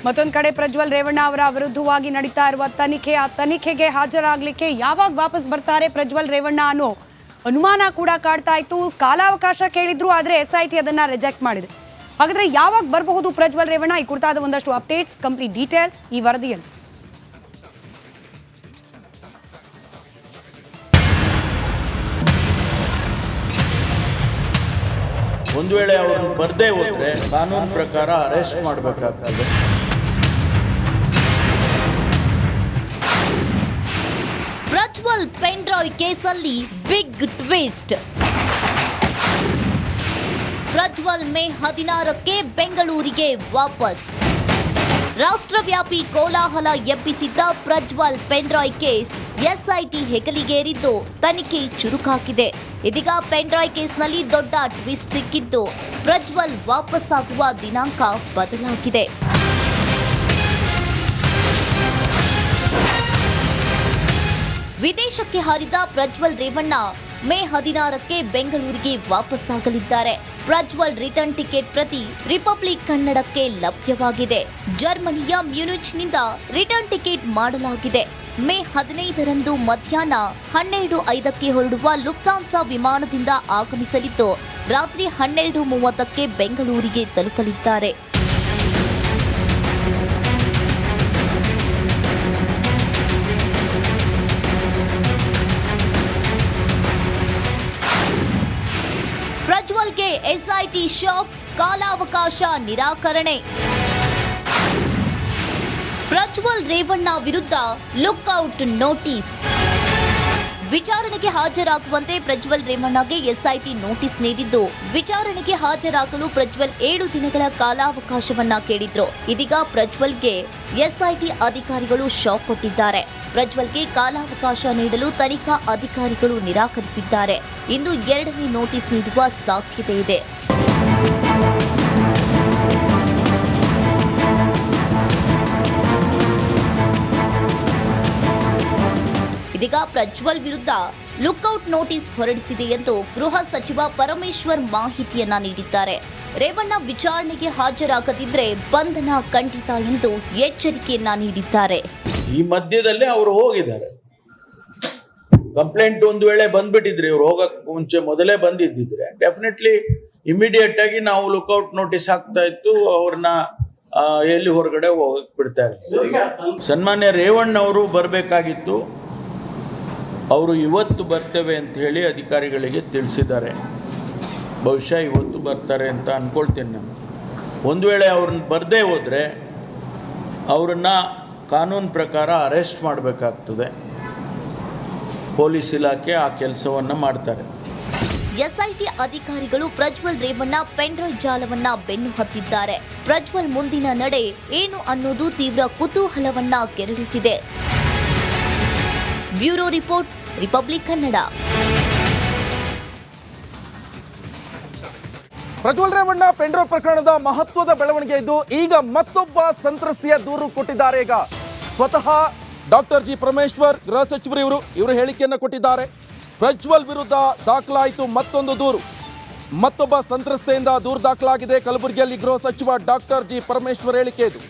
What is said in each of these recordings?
ಮತ್ತೊಂದು ಕಡೆ ಪ್ರಜ್ವಲ್ ರೇವಣ್ಣ ಅವರ ವಿರುದ್ಧವಾಗಿ ನಡೀತಾ ಇರುವ ತನಿಖೆಗೆ ಹಾಜರಾಗಲಿಕ್ಕೆ ಯಾವಾಗ ವಾಪಸ್ ಬರ್ತಾರೆ ಪ್ರಜ್ವಲ್ ರೇವಣ್ಣ ಅನ್ನೋ ಅನುಮಾನ ಕೂಡ ಕಾಡ್ತಾ ಇತ್ತು. ಕಾಲಾವಕಾಶ ಕೇಳಿದ್ರು, ಆದರೆ SIT ಅದನ್ನ ರಿಜೆಕ್ಟ್ ಮಾಡಿದೆ. ಹಾಗಾದ್ರೆ ಯಾವಾಗ ಬರಬಹುದು ಪ್ರಜ್ವಲ್ ರೇವಣ್ಣ? ಈ ಕುರಿತಾದ ಒಂದಷ್ಟು ಅಪ್ಡೇಟ್ಸ್, ಕಂಪ್ಲೀಟ್ ಡೀಟೇಲ್ಸ್ ಈ ವರದಿಯಲ್ಲಿ. ಒಂದು ವೇಳೆ ಅವರು ಬರದೇ ಹೋದ್ರೆ ಕಾನೂನು ಪ್ರಕಾರ ಅರೆಸ್ಟ್ ಮಾಡಬೇಕಾಗ್ತದೆ. ಪ್ರಜ್ವಲ್ ಪೆನ್ ಡ್ರೈವ್ ಕೇಸಲ್ಲಿ ಬಿಗ್ ಟ್ವಿಸ್ಟ್. ಪ್ರಜ್ವಲ್ ಮೇ 16ಕ್ಕೆ ಬೆಂಗಳೂರಿಗೆ ವಾಪಸ್. ರಾಷ್ಟ್ರವ್ಯಾಪಿ ಕೋಲಾಹಲ ಎಬ್ಬಿಸಿದ್ದ Prajwal pen drive case SIT ಹೆಗಲಿಗೇರಿದ್ದು ತನಿಖೆ ಚುರುಕಾಗಿದೆ. ಇದೀಗ ಪೆನ್ ಡ್ರೈವ್ ಕೇಸ್ನಲ್ಲಿ ದೊಡ್ಡ ಟ್ವಿಸ್ಟ್ ಸಿಕ್ಕಿದ್ದು ಪ್ರಜ್ವಲ್ ವಾಪಸ್ಸಾಗುವ ದಿನಾಂಕ ಬದಲಾಗಿದೆ. ವಿದೇಶಕ್ಕೆ ಹಾರಿದ ಪ್ರಜ್ವಲ್ ರೇವಣ್ಣ ಮೇ 16ಕ್ಕೆ ಬೆಂಗಳೂರಿಗೆ ವಾಪಸ್ಸಾಗಲಿದ್ದಾರೆ. ಪ್ರಜ್ವಲ್ ರಿಟರ್ನ್ ಟಿಕೆಟ್ ಪ್ರತಿ ರಿಪಬ್ಲಿಕ್ ಕನ್ನಡಕ್ಕೆ ಲಭ್ಯವಾಗಿದೆ. ಜರ್ಮನಿಯ ಮ್ಯೂನಿಚ್ನಿಂದ ರಿಟರ್ನ್ ಟಿಕೆಟ್ ಮಾಡಲಾಗಿದೆ. ಮೇ 15ರಂದು ಮಧ್ಯಾಹ್ನ 12:05ಕ್ಕೆ ಹೊರಡುವ ಲುಫ್ತಾನ್ಸಾ ವಿಮಾನದಿಂದ ಆಗಮಿಸಲಿದ್ದು ರಾತ್ರಿ 12:30ಕ್ಕೆ ಬೆಂಗಳೂರಿಗೆ ತಲುಪಲಿದ್ದಾರೆ. ಪ್ರಜ್ವಲ್ಗೆ SIT ಶಾಕ್, ಕಾಲಾವಕಾಶ ನಿರಾಕರಣೆ. ಪ್ರಜ್ವಲ್ ರೇವಣ್ಣ ವಿರುದ್ಧ ಲುಕ್ಔಟ್ ನೋಟಿಸ್. ವಿಚಾರಣೆಗೆ ಹಾಜರಾಗುವಂತೆ ಪ್ರಜ್ವಲ್ ರೇವಣ್ಣಗೆ SIT ನೋಟಿಸ್ ನೀಡಿದ್ದು, ವಿಚಾರಣೆಗೆ ಹಾಜರಾಗಲು ಪ್ರಜ್ವಲ್ 7 ದಿನಗಳ ಕಾಲಾವಕಾಶವನ್ನ ಕೇಳಿದ್ರು. ಇದೀಗ ಪ್ರಜ್ವಲ್ಗೆ SIT ಅಧಿಕಾರಿಗಳು ಶಾಕ್ ಕೊಟ್ಟಿದ್ದಾರೆ. ಪ್ರಜ್ವಲ್ಗೆ ಕಾಲಾವಕಾಶ ನೀಡಲು ತನಿಖಾ ಅಧಿಕಾರಿಗಳು ನಿರಾಕರಿಸಿದ್ದಾರೆ. ಇಂದು 2ನೇ ನೋಟಿಸ್ ನೀಡುವ ಸಾಧ್ಯತೆ ಇದೆ. ಇದೀಗ ಪ್ರಜ್ವಲ್ ವಿರುದ್ಧ ಲುಕ್ಔಟ್ ನೋಟಿಸ್ ಹೊರಡಿಸಿದೆ ಎಂದು ಗೃಹ ಸಚಿವ ಪರಮೇಶ್ವರ್ ಮಾಹಿತಿಯನ್ನ ನೀಡಿದ್ದಾರೆ. ರೇವಣ್ಣ ವಿಚಾರಣೆಗೆ ಹಾಜರಾಗದಿದ್ರೆ ಬಂಧನ ಖಂಡಿತ ಎಂದು ಎಚ್ಚರಿಕೆಯನ್ನ ನೀಡಿದ್ದಾರೆ. ಈ ಮಧ್ಯದಲ್ಲೇ ಅವರು ಹೋಗಿದ್ದಾರೆ. ಕಂಪ್ಲೇಂಟ್ ಒಂದು ವೇಳೆ ಬಂದ್ಬಿಟ್ಟಿದ್ರೆ, ಇವ್ರು ಹೋಗಕ್ಕೆ ಮುಂಚೆ ಮೊದಲೇ ಬಂದಿದ್ದಿದ್ರೆ ಡೆಫಿನೆಟ್ಲಿ ಇಮಿಡಿಯೇಟ್ ಆಗಿ ನಾವು ಲುಕ್ಔಟ್ ನೋಟಿಸ್ ಹಾಕ್ತಾ ಇತ್ತು, ಅವ್ರನ್ನ ಎಲ್ಲಿ ಹೊರಗಡೆ ಹೋಗಕ್ಕೆ ಬಿಡ್ತಾ ಇರ್ತೀವಿ. ಸನ್ಮಾನ್ಯ ರೇವಣ್ಣ ಅವರು ಬರಬೇಕಾಗಿತ್ತು. ಅವರು ಇವತ್ತು ಬರ್ತೇವೆ ಅಂತ ಹೇಳಿ ಅಧಿಕಾರಿಗಳಿಗೆ ತಿಳಿಸಿದ್ದಾರೆ. ಬಹುಶಃ ಇವತ್ತು ಬರ್ತಾರೆ ಅಂತ ಅಂದ್ಕೊಳ್ತೀನಿ ನಾನು. ಒಂದು ವೇಳೆ ಅವ್ರನ್ನ ಬರದೇ ಹೋದರೆ ಅವರನ್ನು ಕಾನೂನು ಪ್ರಕಾರ ಅರೆಸ್ಟ್ ಮಾಡಬೇಕಾಗ್ತದೆ. ಪೊಲೀಸ್ ಇಲಾಖೆ ಆ ಕೆಲಸವನ್ನು ಮಾಡ್ತಾರೆ. SIT ಅಧಿಕಾರಿಗಳು ಪ್ರಜ್ವಲ್ ರೇವಣ್ಣ ಪೆನ್ ಡ್ರೈವ್ ಜಾಲವನ್ನ ಬೆನ್ನು ಹತ್ತಿದ್ದಾರೆ. ಪ್ರಜ್ವಲ್ ಮುಂದಿನ ನಡೆ ಏನು ಅನ್ನೋದು ತೀವ್ರ ಕುತೂಹಲವನ್ನ ಕೆರಳಿಸಿದೆ. Bureau report, republic Kannada. Prajwal Revanna pen drive ಪ್ರಕರಣದ ಮಹತ್ವದ ಬೆಳವಣಿಗೆ ಇದ್ದು, ಈಗ ಮತ್ತೊಬ್ಬ ಸಂತ್ರಸ್ತೆಯ ದೂರು ಕೊಟ್ಟಿದ್ದಾರೆ. ಈಗ ಸ್ವತಃ ಡಾಕ್ಟರ್ ಜಿ ಪರಮೇಶ್ವರ್ ಗೃಹ ಸಚಿವರು ಇವರು ಹೇಳಿಕೆಯನ್ನು ಕೊಟ್ಟಿದ್ದಾರೆ. ಪ್ರಜ್ವಲ್ ವಿರುದ್ಧ ದಾಖಲಾಯಿತು ಮತ್ತೊಂದು ದೂರು. ಮತ್ತೊಬ್ಬ ಸಂತ್ರಸ್ತೆಯಿಂದ ದೂರು ದಾಖಲಾಗಿದೆ. ಕಲಬುರಗಿಯಲ್ಲಿ ಗೃಹ ಸಚಿವ ಡಾಕ್ಟರ್ ಜಿ ಪರಮೇಶ್ವರ್ ಹೇಳಿಕೆ ಇದು.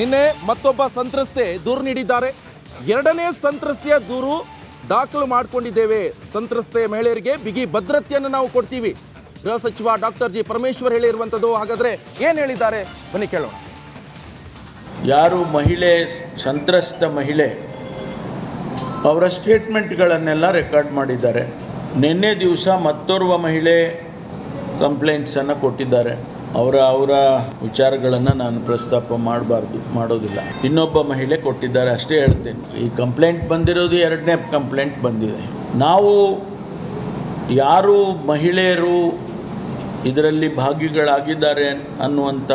ನಿನ್ನೆ ಮತ್ತೊಬ್ಬ ಸಂತ್ರಸ್ತೆ ದೂರು ನೀಡಿದ್ದಾರೆ. 2ನೇ ಸಂತ್ರಸ್ತೆಯ ದೂರು ದಾಖಲು ಮಾಡಿಕೊಂಡಿದ್ದೇವೆ. ಸಂತ್ರಸ್ತೆ ಮಹಿಳೆಯರಿಗೆ ಬಿಗಿ ಭದ್ರತೆಯನ್ನು ನಾವು ಕೊಡ್ತೀವಿ. ಗೃಹ ಸಚಿವ ಡಾಕ್ಟರ್ ಜಿ ಪರಮೇಶ್ವರ್ ಹೇಳಿರುವಂಥದ್ದು. ಹಾಗಾದ್ರೆ ಏನು ಹೇಳಿದ್ದಾರೆ ಬನ್ನಿ ಕೇಳೋಣ. ಯಾರು ಮಹಿಳೆ, ಸಂತ್ರಸ್ತ ಮಹಿಳೆ, ಅವರ ಸ್ಟೇಟ್ಮೆಂಟ್ಗಳನ್ನೆಲ್ಲ ರೆಕಾರ್ಡ್ ಮಾಡಿದ್ದಾರೆ. ನಿನ್ನೆ ದಿವಸ ಮತ್ತೋರ್ವ ಮಹಿಳೆ ಕಂಪ್ಲೇಂಟ್ಸನ್ನು ಕೊಟ್ಟಿದ್ದಾರೆ. ಅವರ ವಿಚಾರಗಳನ್ನು ನಾನು ಪ್ರಸ್ತಾಪ ಮಾಡೋದಿಲ್ಲ. ಇನ್ನೊಬ್ಬ ಮಹಿಳೆ ಕೊಟ್ಟಿದ್ದಾರೆ ಅಷ್ಟೇ ಹೇಳ್ತೇನೆ. ಈ ಕಂಪ್ಲೇಂಟ್ ಬಂದಿರೋದು 2ನೇ ಕಂಪ್ಲೇಂಟ್ ಬಂದಿದೆ. ನಾವು ಯಾರು ಮಹಿಳೆಯರು ಇದರಲ್ಲಿ ಭಾಗಿಗಳಾಗಿದ್ದಾರೆ ಅನ್ನುವಂಥ